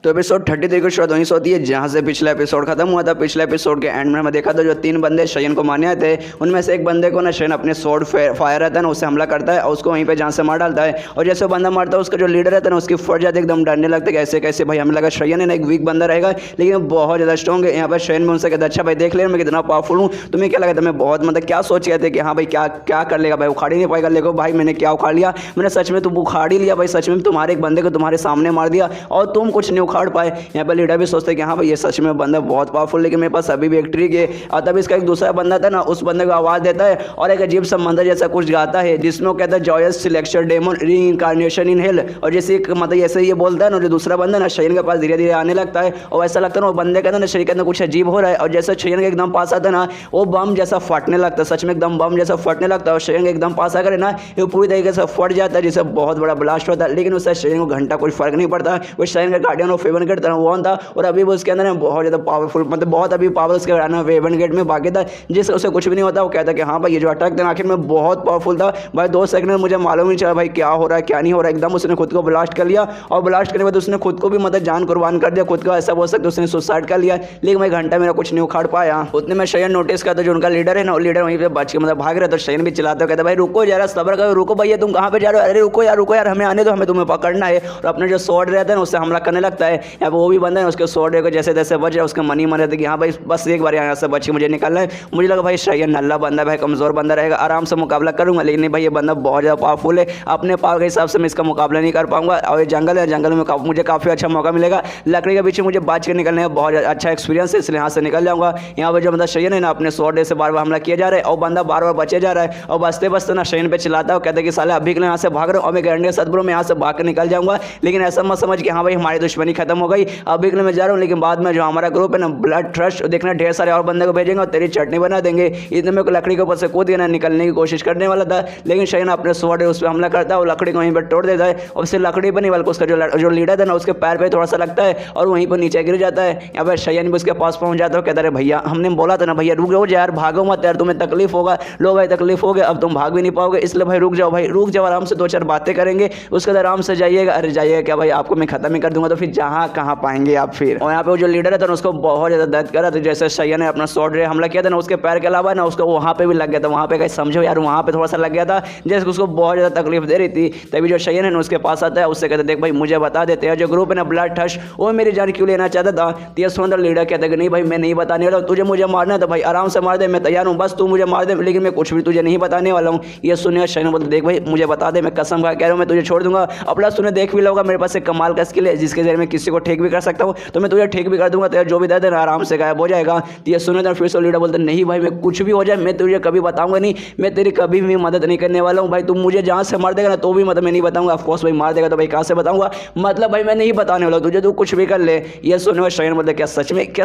तो एपिसोड 33 की शुरुआत वहीं से होती है जहाँ से पिछला एपिसोड खत्म हुआ था। पिछले एपिसोड के एंड में हमें देखा था जो 3 बंदे शयन को मारने आए थे, उनमें से एक बंदे को ना शयन अपने स्वॉर्ड फायर रहता है ना, उससे हमला करता है और उसको वहीं पे जान से मार डालता है। और जैसे वो बंदा मारता है उसका जो लीडर रहता है ना, उसकी फट जाती है, एकदम डरने लगता है कि ऐसे कैसे भाई। हमें लगा शयन है ना एक वीक बंदा रहेगा, लेकिन बहुत ज़्यादा स्ट्रॉन्ग है। यहाँ पर शयन में उनसे कहता है अच्छा भाई देख ले मैं कितना पावरफुल हूँ। तुम्हें क्या लगा था मैं बहुत मतलब क्या सोच गए थे कि हाँ भाई क्या क्या कर लेगा भाई, उखाड़ ही नहीं पाएगा। लेको भाई मैंने क्या उखाड़ लिया, मैंने सच में तुम उखाड़ ही लिया भाई, सच में तुम्हारे एक बंदे को तुम्हारे सामने मार दिया और तुम कुछ नहीं उखाड़ पाए। यहाँ पर लीडर भी सोचते हैं कि हाँ भाई ये सच में बंदा बहुत पावरफुल, लेकिन मेरे पास अभी भी एक ट्रिक है। और तब इसका एक दूसरा बंदा था ना, उस बंदे को आवाज़ देता है और एक अजीब सा मंत्र जैसा कुछ गाता है जिसमें वो कहता है जॉयस सिलेक्शन डेमन री इनकारनेशन इन हेल। और जैसे मतलब ऐसे ये बोलता है ना, जो दूसरा बंदा ना शयन के पास धीरे धीरे आने लगता है और ऐसा लगता है ना वो बंदे कहता है ना शरीर के अंदर कुछ अजीब हो रहा है। और जैसे शयन के एकदम पास आता है ना, वो बम जैसा फटने लगता है, सच में एकदम बम जैसा फटने लगता है। और शयन के एकदम पास आकर ना ये पूरी तरीके से फट जाता है, जिससे बहुत बड़ा ब्लास्ट होता है। लेकिन उससे शयन को घंटा कोई फर्क नहीं पड़ता। वो शयन का गार्डियन ऑफ हेवन गेट वो था और अभी वो उसके अंदर बहुत ज़्यादा पावरफुल, मतलब बहुत अभी पावर उसके हेवन गेट में बाकी था, जिससे उसे कुछ भी नहीं होता। वो कहता कि हाँ भाई ये जो अटैक था आखिर में बहुत पावरफुल था भाई। 2 सेकंड में मुझे मालूम नहीं चला भाई क्या हो रहा है क्या नहीं हो रहा है। एकदम उसने खुद को ब्लास्ट कर लिया और ब्लास्ट करने के बाद उसने खुद को भी मतलब जान कुर्बान कर दिया, खुद का ऐसा बोल सकते उसने सुसाइड कर लिया। लेकिन मैं घंटा मेरा कुछ नहीं उखाड़ पाया। उतने में शयन नोटिस करता जो उनका लीडर है ना, वो लीडर वहीं पे बच के मतलब भाग रहा। तो शयन भी चिल्लाता कहता भाई रुको जरा सब्र करो, रुको भैया तुम कहाँ पे जा रहे हो, अरे रुको यार हमें आने दो, हमें तुम्हें पकड़ना है। और अपने जो स्वॉर्ड रहता है ना उससे हमला करने लगता है। यहाँ वो भी बंदा है उसके स्वॉर्ड को जैसे तैसे बच रहा है, उसके मन ही मन रहता है कि हाँ भाई बस एक बार यहाँ से बच के मुझे निकलना है। मुझे लगा भाई शयन नल्ला बंदा भाई, कमजोर बंदा रहेगा, आराम से मुकाबला करूंगा। लेकिन नहीं भाई ये बंदा बहुत ज़्यादा पावरफुल है, अपने पावर के हिसाब से मैं इसका मुकाबला नहीं कर पाऊंगा। और ये जंगल है, जंगल में मुझे काफ़ी अच्छा मौका मिलेगा, लकड़ी के पीछे मुझे बच के निकलने का बहुत अच्छा एक्सपीरियंस है, इसलिए यहाँ से निकल जाऊंगा। यहाँ पर जो बंदा शयन है ना अपने स्वॉर्ड से बार बार हमला किया जा रहा है और बंदा बार बार बचे जा रहा है। और बचते बचते ना शयन पे चिल्लाता है, कहता है कि साले अभी के लिए यहाँ से भाग रहा हूँ और मैं गारंटी के साथ ब्रो मैं यहाँ से भाग कर निकल जाऊंगा। लेकिन ऐसा मत समझ कि हाँ भाई हमारी दुश्मनी खत्म हो गई, अभी के लिए मैं जा रहा हूँ, लेकिन बाद में जो हमारा ग्रुप है ना ब्लड ट्रस्ट देखना ढेर सारे और बंदे को भेजेंगे और तेरी चटनी बना देंगे। इतने में लकड़ी के ऊपर से कूद गया, निकलने की कोशिश करने वाला था, लेकिन शयन अपने स्वॉर्ड उस पर हमला करता है और लकड़ी को वहीं पर तोड़ देता है। और उससे लकड़ी पर नहीं बल्कि उसका जो लीडर था ना उसके पैर पे थोड़ा सा लगता है और वहीं पर नीचे गिर जाता है। यहाँ पर शयन भी उसके पास पहुंच जाता है, कहता है भैया हमने बोला था ना भैया रुक जाओ यार, भागो मत यार, तुम्हें तकलीफ होगा। लो भाई तकलीफ हो गया, अब तुम भाग भी नहीं पाओगे, इसलिए भाई रुक जाओ आराम से 2-4 बातें करेंगे, उसके बाद आराम से जाइएगा। अरे जाइएगा क्या भाई, आपको मैं खत्म ही कर दूंगा, तो फिर जहाँ कहाँ पाएंगे आप फिर। और यहाँ पे जो लीडर है था उसको बहुत ज़्यादा दर्द करा, तो जैसे शयन ने अपना स्वॉर्ड हमला किया था ना उसके पैर के अलावा ना उसको वहाँ पे भी लग गया था, वहाँ पे कहीं समझो यार वहाँ पे थोड़ा सा लग गया था, जैसे उसको बहुत ज़्यादा तकलीफ दे रही थी। तभी जो शयन है ना उसके पास आता है, उससे कहते देख भाई मुझे बता देते हैं जो ग्रुप है ना ब्लड ठश वो मेरी जान क्यों लेना चाहता था। तो ये सुंदर लीडर कहता है कि नहीं भाई मैं नहीं बताने वाला, तुझे मुझे मारना है तो भाई आराम से मार दे, मैं तैयार हूँ, बस तू मुझे मार दे, लेकिन मैं कुछ भी तुझे नहीं बताने वाला हूँ। ये सुनिए शयन बोलते देख भाई मुझे बता दे, मैं कसम खा कह रहा हूँ मैं तुझे छोड़ दूंगा। अपना तूने देख भी लोगा मेरे पास एक कमाल का स्किल है जिसके जरिए मैं किसी को ठीक भी कर सकता हूँ, तो मैं तुझे ठीक भी कर दूंगा, तेरा जो भी दर्द है ना आराम से गायब हो जाएगा। तो ये सुने तो फिर से लीडर बोलते नहीं भाई मैं कुछ भी हो जाए मैं तुझे कभी बताऊंगा नहीं, मैं तेरी कभी भी मदद नहीं करने वाला हूँ भाई, तुम मुझे जहाँ से मार देगा ना तो भी मतलब मैं नहीं बताऊंगा। ऑफकोर्स भाई मार देगा तो भाई कहाँ से बताऊंगा, मतलब भाई मैं नहीं बताने वाला तुझे, तू कुछ भी कर ले। ये सुने शयन बोलते क्या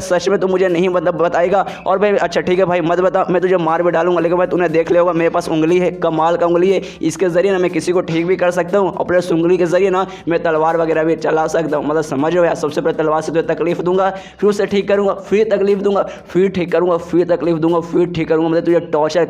सच में तू मुझे नहीं मतलब बताएगा। और भाई अच्छा ठीक है भाई मत बता, मैं तुझे मार भी डालूंगा, लेकिन भाई तूने देख लिया होगा मेरे पास उंगली है, कमाल का उंगली है, इसके जरिए ना मैं किसी को ठीक भी कर सकता हूँ और प्लस उंगली के जरिए ना मैं तलवार वगैरह भी चला सकता हूँ। मतलब समझो यार, सबसे पहले तलवार से तुझे तकलीफ दूंगा, फिर उसे ठीक करूंगा, फिर तकलीफ दूंगा, फिर ठीक करूंगा, फिर तकलीफ दूंगा, फिर ठीक करूंगा, मतलब तुझे टॉर्चर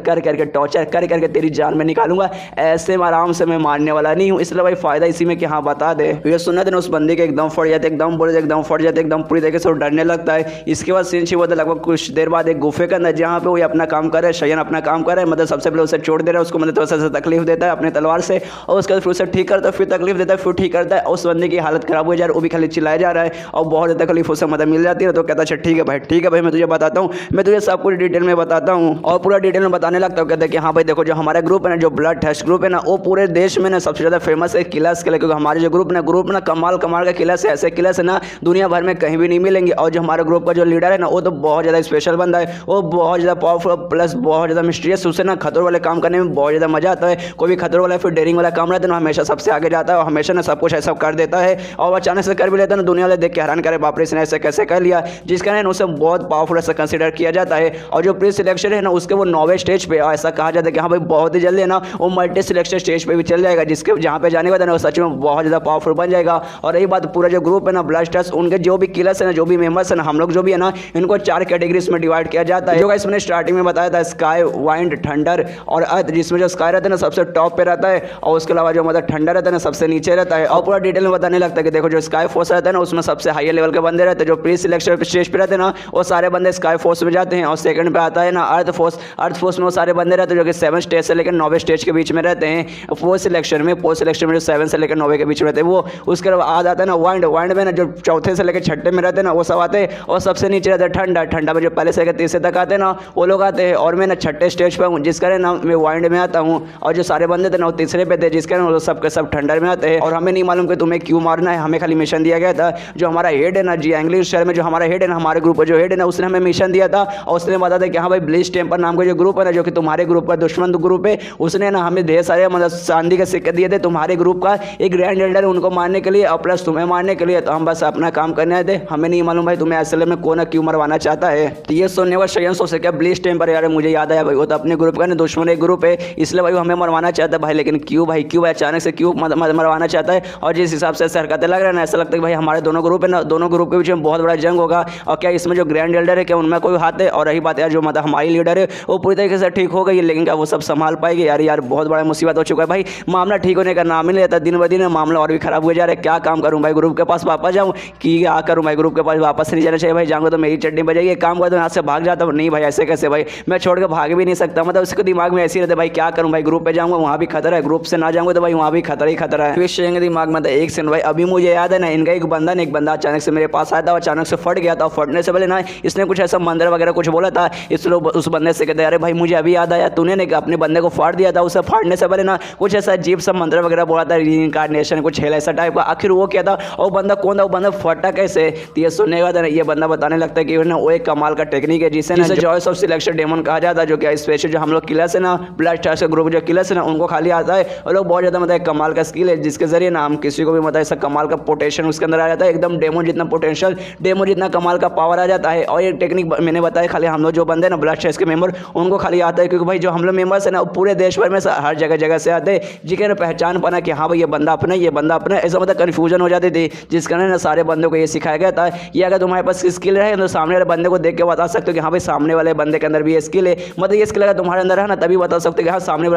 कर करके तेरी जान में निकालूंगा। ऐसे में आराम से मैं मारने वाला नहीं हूँ, इसलिए भाई फायदा इसी में कि हाँ बता दे। ये सुनना था उस बंदे के एकदम फट जाते, एकदम बोले एकदम फट जाते, एकदम पूरी तरीके से डरने लगता है। इसके बाद सीन होता है लगभग कुछ देर बाद एक गुफे के अंदर जहाँ पे वो अपना काम कर रहा है, शयन अपना काम कर रहा है, मतलब सबसे पहले उसे छोड़ दे रहा है, उसको मतलब थोड़ा सा तकलीफ देता है अपने तलवार से, और उसके बाद फिर उसे ठीक करता है, फिर तकलीफ देता है, फिर ठीक करता है। उस बंदे की हालत खराब हो जा रही है, वो भी खाली चिल्लाया जा रहा है और बहुत ज़्यादा तकलीफ उसे मदद मिल जाती है। तो कहता है ठीक है भाई मैं तुझे बताता हूँ, मैं तुझे सब कुछ डिटेल में बताता हूँ और पूरा डिटेल में बताने लगता हूँ। कहता है कि हाँ भाई देखो जो हमारा ग्रुप है ना, जो ब्लड टेस्ट ग्रुप है ना, वो पूरे देश में ना सबसे ज़्यादा फेमस है किलर्स के लिए, क्योंकि हमारे जो ग्रुप ना कमाल का किलर्स है, ऐसे किलर्स है ना दुनिया भर में कहीं भी नहीं मिलेंगे। और जो हमारे ग्रुप का जो लीडर है ना वो तो बहुत ज़्यादा स्पेशल बंदा है, वो बहुत ज़्यादा पावरफुल प्लस बहुत ज़्यादा मिस्टीरियस, उससे ना खतरों वाले काम करने में बहुत ज़्यादा मजा आता है। कोई भी खतरों वाला फिर डेयरिंग वाला काम रहता है ना हमेशा सबसे आगे जाता है और हमेशा ना सब कुछ ऐसा कर देता है और अचानक से कर भी लेता है ना, दुनिया वाले देख के हैरान करे बाप रे इसने ऐसे कैसे कर लिया, जिसका कारण उसे बहुत पावरफुल ऐसा कंसिडर किया जाता है। और जो प्री सिलेक्शन है ना उसके वो 9वें स्टेज पे, ऐसा कहा जाता है कि हाँ भाई बहुत ही जल्दी है ना वो मल्टी सिलेक्शन स्टेज पे भी चल जाएगा, जिसके जहाँ पे जाने के बाद ना वो सच में बहुत ज़्यादा पावरफुल बन जाएगा। और रही बात पूरा जो ग्रुप है ना ब्लास्टर्स, उनके जो भी किलर्स है ना, जो भी मेंबर्स है ना, हम लोग जो भी है ना, इनको 4 कैटेगरीज में डिवाइड किया जाता है, जो इसमें स्टार्टिंग में बताया था स्काई, वाइंड, थंडर और अर्थ, जिसमें जो स्काई रहता है ना सबसे टॉप पे रहता है और उसके अलावा जो मतलब थंडर रहता है ना सबसे नीचे रहता है। और पूरा डिटेल में बताने लगता है कि देखो जो स्काई फोर्स है रहता है ना उसमें सबसे हाई लेवल के बंदे रहते हैं जो प्री सिलेक्शन स्टेज पे रहते हैं ना, वो सारे बंदे स्काई फोर्स में जाते हैं। और सेकंड पे आता है ना अर्थ फोर्स। अर्थ फोर्स में वो सारे बंदे रहते हैं जो कि 7 स्टेज से लेकर 9 स्टेज के बीच में रहते हैं। पोस्ट सिलेक्शन में जो 7 से लेकर 9 के बीच में रहते हैं वो। उसके बाद आता है ना वाइंड। वाइंड में ना जो चौथे से लेकर छठे में रहते हैं ना वो सब आते हैं। और सबसे नीचे रहता है ठंडा। ठंडा में जो पहले से लेकर तीसरे तक आते हैं ना वो लोग आते हैं। और मैं ना छठे स्टेज पर हूँ जिसका ना मैं वाइंड में आता हूँ। और जो सारे बंदे थे ना वो तीसरे पे थे जिसके ना वो सबके सब ठंडर में आते हैं। और हमें नहीं मालूम कि तुम्हें क्यों मारना है, हमें खाली मिशन दिया गया था। जो हमारा हेड है ना जी इंग्लिश शहर में जो हमारा हेड है ना, हमारे ग्रुप का जो हेड है ना, उसने हमें मिशन दिया था। और उसने बता था कि हाँ भाई ब्लिच टेम्पर नाम का जो ग्रुप है ना, जो कि तुम्हारे ग्रुप का दुश्मन ग्रुप है, उसने ना हमें ढेर सारे मतलब चांदी के सिक्के दिए थे तुम्हारे ग्रुप का एक ग्रैंड एल्डर उनको मारने के लिए और प्लस तुम्हें मारने के लिए। तो हम बस अपना काम करने आए थे। हमें नहीं मालूम भाई तुम्हें असल में कौन क्यों मरवाना चाहता है। तो ये सुनने का शयन सोच क्या ब्लिच टेम्पर यार, मुझे याद आया भाई वो तो अपने ग्रुप का ना दुश्मन एक ग्रुप है, इसलिए भाई हमें मरवाना चाहता है भाई। लेकिन क्यों भाई, क्यों भाई अचानक से क्यों मरवाना चाहता है? और जिस हिसाब से हरकतें लग रहा है ना, ऐसा लगता है कि भाई हमारे दोनों ग्रुप है ना, दोनों ग्रुप के बीच में बहुत बड़ा जंग होगा। और क्या इसमें जो ग्रैंड एल्डर है क्या उनमें कोई हाथ है? और रही बात यार जो मतलब हमारी लीडर है वो पूरी तरीके से ठीक हो गई है, लेकिन क्या वो सब संभाल पाएगी? यार बहुत बड़ा मुसीबत हो चुका है भाई। मामला ठीक होने का नाम ही नहीं लेता, दिन ब दिन मामला और भी खराब हो जा रहा है। क्या काम करूँ भाई, ग्रुप के पास वापस जाऊँ कि क्या करूँ भाई? ग्रुप के पास वापस नहीं जाना चाहिए भाई, जाऊँगा तो मेरी चटनी बजाएगी। काम करता हूँ यहाँ से भाग जाता हूँ, नहीं भाई ऐसे कैसे भाई, मैं छोड़ के भाग भी नहीं सकता। मतलब उसके दिमाग में ऐसे ही रहता है भाई क्या करूँ भाई, ग्रुप पे जाऊँगा वहाँ भी खतरा है, ग्रुप से ना जाऊँगा तो भाई वहाँ भी खतरा ही खतरा है। फिर दिमाग में था एक सेकंड भाई, अभी मुझे याद है ना इनका एक बंदा अचानक से मेरे पास आया था, अचानक से फट गया था। फटने से पहले ना इसने कुछ ऐसा मंदिर वगैरह कुछ बोला था। इस लोग उस बंदे से कहते अरे भाई मुझे अभी याद आया, तूने ने अपने बंदे को फाड़ दिया था। उसे फाड़ने से पहले ना कुछ ऐसा अजीब सा मंत्र वगैरह बोला था, रीइंकार्नेशन कुछ है ऐसा टाइप का। आखिर वो क्या था और बंदा कौन था, वो बंदा फटा कैसे? तो ये सुनने के बाद ना ये बंदा बताने लगता है कि वो एक कमाल का टेक्निक है जिसे चॉइस ऑफ सिलेक्शन डेमन कहा जाता है, जो कि स्पेशल जो हम लोग किलर्स है ना, ब्लड स्टार्स के ग्रुप जो किलर्स है ना उनको खाली आता है। और लोग बहुत ज़्यादा मतलब कमाल का स्किल है जिसके जरिए ना हम किसी को भी मतलब ऐसा कमाल का पोटेंशियल उसके अंदर आ जाता है, एकदम डेमो जितना पोटेंशियल, डेमो जितना कमाल का पावर आ जाता है। और ये टेक्निक मैंने बताया खाली हम लोग जो बंदे ना ब्लड स्टार्स के मेंबर उनको खाली आता है, क्योंकि भाई जो हम लोग मेंबर्स है ना पूरे देश भर में हर जगह से आते हैं, जिसके पहचान पाना कि हाँ भाई ये बंदा अपना, ये बंदा अपना, ऐसा मतलब कन्फ्यूजन हो जाती थी। जिस कारण ना सारे बंदों को ये सिखाया गया था, ये अगर तुम्हारे पास स्किल रहे तो सामने वाले बंदे को देख के बता सकते हो कि हाँ भाई सामने वाले बंदे के अंदर भी ये स्किल है। मतलब ये स्किल अगर तुम्हारे अंदर है ना तभी बता सकते हो कि हाँ सामने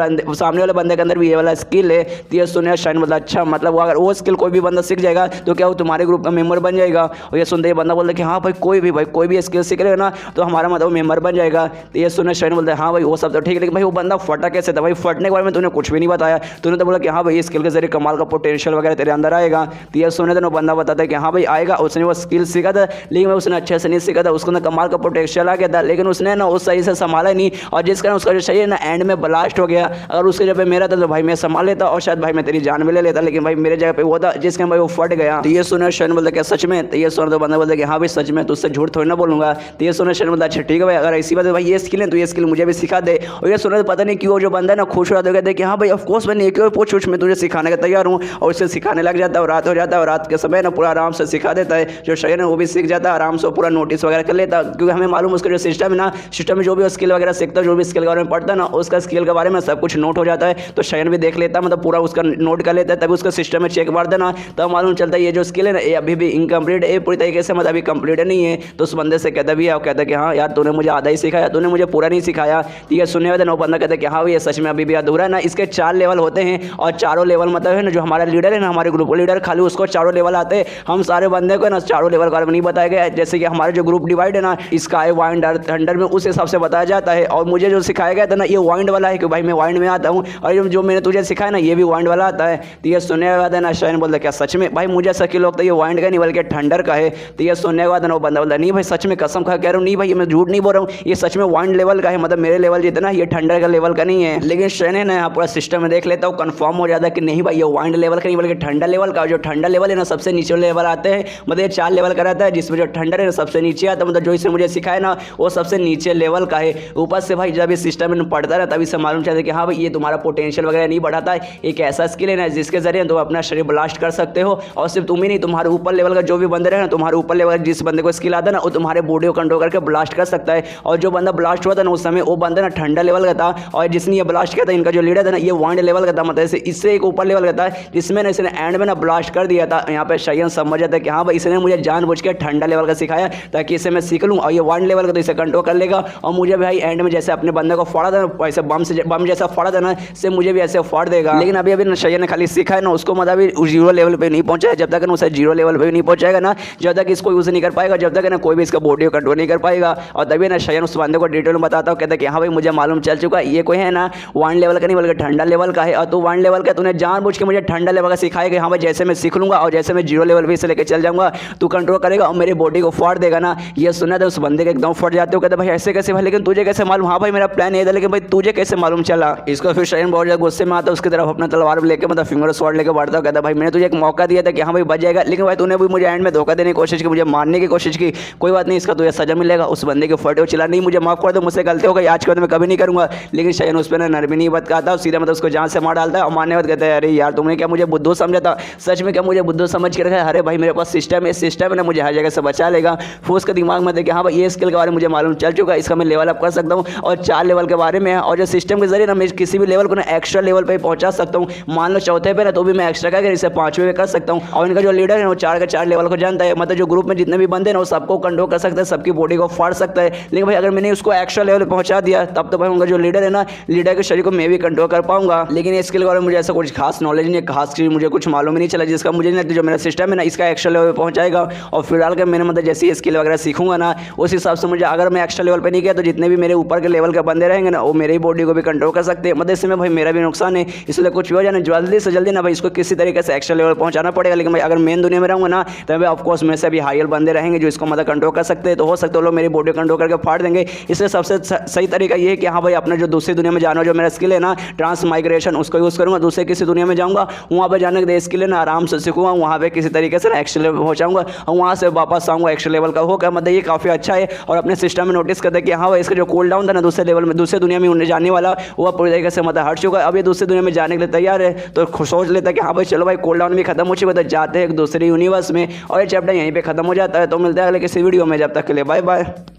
वाले बंदे के अंदर भी ये वाला स्किल है। तो ये सुने शायद मतलब अच्छा, मतलब अगर वो स्किल कोई भी बंदा सीख जाएगा तो क्या वो तुम्हारे ग्रुप का मेंबर बन जाएगा। और ये सुनते ही बंदा बोलता है कि हाँ भाई कोई भी स्किल सीख रहे ना तो हमारा मतलब मेंबर बन जाएगा। तो ये सुने शायद बोलते हैं हाँ भाई वो सब तो ठीक है, लेकिन भाई वो बंदा फटा कैसे था भाई? फटने के बारे में तूने कुछ भी नहीं बताया, तूने तो बोला कि हाँ भाई स्किल के जरिए कमाल का पोटेंशियल वगैरह तेरे अंदर आएगा। तो ये सुने तो बंदा बताता है कि हाँ भाई आएगा, उसने वो स्किल सीखा था लेकिन उसने अच्छे से नहीं सीखा था, उसको ना कमाल का पोटेंशियल आ गया था लेकिन उसने ना उस सही से संभाला नहीं, और जिस कारण उसका जो शरीर ना एंड में ब्लास्ट हो गया। अगर उसके जगह पे मेरा था तो भाई मैं संभाल लेता और शायद भाई मैं तेरी जान भी ले लेता, लेकिन भाई मेरे जगह पे वो था जिसके भाई वो फट गया। तो ये सुने शरण बोलता क्या सच में? तो ये सुने तो बंदा बोलता कि हाँ भाई सच में, तुझसे झूठ थोड़ी ना बोलूंगा। तो ये सुने शरण बोलता अच्छा ठीक है भाई, अगर ऐसी बात है भाई ये स्किल है तो ये स्किल मुझे भी सिखा दे। और ये सुने तो पता नहीं क्यों जो बंदा ना खुश हो जाता है कि हाँ भाई ऑफकोर्स मैंने एक पूछ मैं तुझे सिखाने का तैयार हूँ। और उसे सिखाने लग जाता है और रात हो जाता है, और रात के समय ना पूरा आराम से सिखा देता है। जो शयन है वो भी सीख जाता है आराम से, पूरा नोटिस वगैरह कर लेता है, क्योंकि हमें मालूम उसका जो सिस्टम है ना, सिस्टम में जो भी स्किल वगैरह सीखता है, जो भी स्किल के बारे में पढ़ता है ना, उसका स्किल के बारे में सब कुछ नोट हो जाता है। तो शयन भी देख लेता है, मतलब पूरा उसका नोट कर लेता है, तभी उसका सिस्टम में चेक मार देना तब मालूम चलता है ये जो स्किल है ना ये अभी भी इनकम्प्लीट है, पूरी तरीके से मतलब अभी कंप्लीट नहीं है। तो उस बंदे से कहता भी है, कहता है कि हाँ यार तूने मुझे आधा ही सिखाया, तूने मुझे पूरा नहीं सिखाया। ठीक है, सुनने वाले ना बंदा कहता है कि हाँ ये सच में अभी भी अधूरा है ना। इसके 4 लेवल होते हैं और चारों लेवल मतलब है ना जो हमारा लीडर है ना, हमारे ग्रुप लीडर खाली उसको चारों लेवल आते हैं। हम सारे बंदे को ना चारों लेवल के बारे में नहीं बताया गया, जैसे कि हमारे जो ग्रुप डिवाइड है ना स्काई वाइंड अर्थ थंडर में उस हिसाब से बताया जाता है। और मुझे जो सिखाया गया था ना ये वाइंड वाला है, कि भाई मैं वाइंड में आता हूँ, और जो मैंने तुझे सिखाया ना ये भी वाइंड वाला आता है। तो ये सुनने के बाद है ना शायन बोलता क्या सच में? भाई मुझे सकी लोग तो ये वाइंड का नहीं बल्कि थंडर का है। तो ये सुनने के बाद ना वो बंदा बोलता नहीं भाई सच में कसम खा कह रहा हूँ, नहीं भाई मैं झूठ नहीं बोल रहा हूँ, ये सच में वाइंड लेवल का है, मतलब मेरे लेवल जितना ये थंडर का लेवल का नहीं है। लेकिन शायन है ना यहाँ पूरा सिस्टम में देख लेता हूँ, कंफर्म हो जाता है कि नहीं भाई ये वाइंड लेवल का नहीं बल्कि ठंडा लेवल का। जो ठंडा लेवल है ना सबसे नीचे लेवल आते हैं, मतलब ये 4 लेवल का रहता है, जिसमें जो ठंडर है ना सबसे नीचे आता है, मतलब जो इसने मुझे सिखाया ना वो सबसे नीचे लेवल का है। ऊपर से भाई जब ये सिस्टम में पढ़ता रहा तभी से मालूम चलता है कि हाँ भाई ये तुम्हारा पोटेंशियल वगैरह नहीं बढ़ाता है, एक ऐसा स्किल है ना जिसके जरिए तुम अपना शरीर ब्लास्ट कर सकते हो। और सिर्फ तुम ही नहीं, तुम्हारे ऊपर लेवल का जो भी बंदे रहे ना, तुम्हारे ऊपर लेवल जिस बंदे को स्किल आता है ना वो तुम्हारे बॉडी को कंट्रोल करके ब्लास्ट कर सकता है। और जो बंदा ब्लास्ट हुआ था ना उस समय वो बंदा ना ठंडा लेवल का था, और जिसने ये ब्लास्ट किया था इनका जो लीडर था ना ये वाइंड लेवल का था, मतलब इससे एक ऊपर लेवल का था, जिसमें ना इसने एंड में ना ब्लास्ट कर दिया था। यहाँ पे शयन समझ जाता है कि हाँ भाई इसने मुझे जानबूझ के ठंडा लेवल का सिखाया ताकि इसे मैं सीख लूँ, और ये वाइंड लेवल का तो इसे कंट्रोल कर लेगा। और मुझे भाई एंड में जैसे अपने बंदे को फाड़ा था ना, ऐसे बम जैसा फाड़ा था ना, से मुझे भी ऐसे फाड़ देगा। लेकिन अभी शयन ने खाली सीखा है ना, उसको मतलब 0 लेवल पे नहीं पहुंचा है। जब तक उसे से 0 लेवल पे भी नहीं पहुंचाएगा ना, जब तक इसको यूज़ नहीं कर पाएगा, जब तक है ना कोई भी इसका बॉडी को कंट्रोल नहीं कर पाएगा। और तभी ना शयन उस बंदे को डिटेल में बताता हूँ, कहता है कि हाँ भाई मुझे मालूम चल चुका है, ये कोई है ना 1 लेवल का नहीं बल्कि ठंडा लेवल का है, और तू 1 लेवल का, तूने जानबूझ के मुझे ठंडा लेवल का सिखाया कि हाँ भाई जैसे मैं सीख लूँगा और जैसे मैं 0 लेवल भी से लेकर चल जाऊँगा तू कंट्रोल करेगा और मेरी बॉडी को फाड़ देगा ना। ये सुना था उस बंदे के एकदम फट जाते हो, कहते भाई ऐसे कैसे भाई, लेकिन तुझे कैसे मालूम? हाँ भाई मेरा प्लान ये था, लेकिन भाई तुझे कैसे मालूम चला? इसको फिर शयन बहुत ज़्यादा गुस्से में आता है, उसकी तरफ अपना तलवार लेके मतलब फिंगर स्वॉर्ड लेके बढ़ता, कहता भाई मैंने तुझे एक मौका दिया था कि हाँ भाई बच जाएगा, लेकिन भाई तूने भी मुझे एंड में धोखा देने की कोशिश की, मुझे मारने की कोशिश की। कोई बात नहीं, इसका तुझे सजा मिलेगा। उस बंदे के फटे हो चिल्ला, नहीं मुझे माफ कर दो, मुझसे गलती हो गई, आज के बाद मैं कभी नहीं करूँगा। लेकिन शयन उस पर ना नरमी नहीं बताता, सीधा मतलब उसको जान से मार डालता है और मारने बाद कहता है अरे यार तुमने क्या मुझे बुद्धू समझा था? सच में क्या मुझे बुद्धू समझ के रखा है? अरे भाई मेरे पास सिस्टम है, सिस्टम है ना मुझे हर जगह से बचा लेगा। फिर उसके दिमाग में देखिए हाँ भाई ये स्किल के बारे में मुझे मालूम चल चुका है, इसका मैं लेवल अप कर सकता हूँ और 4 लेवल के बारे में है, और जो सिस्टम के जरिए ना मैं किसी भी लेवल को ना एक्स्ट्रा लेवल पे पहुंचा सकता हूँ। मान लो चौथे पे ना तो भी मैं एक्स्ट्रा करके इसे 5वें पे कर सकता हूँ। और इनका जो लीडर है वो 4 के 4 लेवल को जानता है, मतलब जो ग्रुप में जितने भी बंदे ना वो सबको कंट्रोल कर सकता है, सबकी बॉडी को फाड़ सकता है। लेकिन भाई अगर मैंने उसको एक्स्ट्रा लेवल पे पहुंचा दिया तब तो भाई उनका जो लीडर है ना, लीडर के शरीर को मैं भी कंट्रोल कर पाऊंगा। लेकिन ये स्किल के बारे में मुझे ऐसा कुछ खास नॉलेज नहीं है, खास चीज मुझे कुछ मालूम ही नहीं चला, जिसका मुझे नहीं लगता जो मेरा सिस्टम है ना इसका एक्स्ट्रा लेवल पे पहुंचाएगा। और फिलहाल के मैंने मतलब जैसे स्किल वगैरह सीखूंगा ना उस हिसाब से मुझे, अगर मैं एक्स्ट्रा लेवल पे नहीं गया तो जितने भी मेरे ऊपर के लेवल के बंदे रहेंगे ना वो मेरी बॉडी को भी कंट्रोल कर सकते हैं। मतलब इसमें भाई मेरा भी नुकसान है, इसलिए कुछ भी हो जाए जल्दी से जल्दी ना भाई इसको किसी तरीके से एक्स्ट्रा लेवल पहुंचाना पड़ेगा। लेकिन भाई अगर मेन दुनिया में रहूंगा ना तो भाई ऑफकोर्स मेरे से भी हायर बंदे रहेंगे जो इसको मतलब कंट्रोल कर सकते हैं, तो हो सकता है लोग मेरी बॉडी कंट्रोल करके फाड़ देंगे। इसलिए सबसे सही तरीका ये है कि हाँ भाई अपना जो दूसरी दुनिया में जाना जो मेरा स्किल है ना ट्रांसमाइग्रेशन उसको यूज़ करूँगा, दूसरे किसी दुनिया में जाऊँगा, वहाँ पर जाने के स्किल है ना आराम से सीखूंगा, वहाँ पे किसी तरीके से ना एक्स्ट्रा लेवल पहुँचाऊंगा और वहाँ से वापस आऊँगा एक्स्ट्रा लेवल का होगा। मतलब ये काफ़ी अच्छा है और अपने सिस्टम में नोटिस करते हैं कि हाँ भाई इसका जो कूल डाउन था ना दूसरे लेवल में दूसरे दुनिया में उन्हें जाने वाला वो पूरी तरीके से मतलब हट चुका है। अब ये दूसरी दुनिया में जाने के लिए तैयार है, तो सोच लेता है कि हाँ भाई चलो भाई कूल डाउन भी खत्म हो चुका है, तो जाते हैं एक दूसरे यूनिवर्स में। और ये चैप्टर यहीं पे खत्म हो जाता है। तो मिलता है अगले किसी वीडियो में, जब तक के लिए बाय बाय।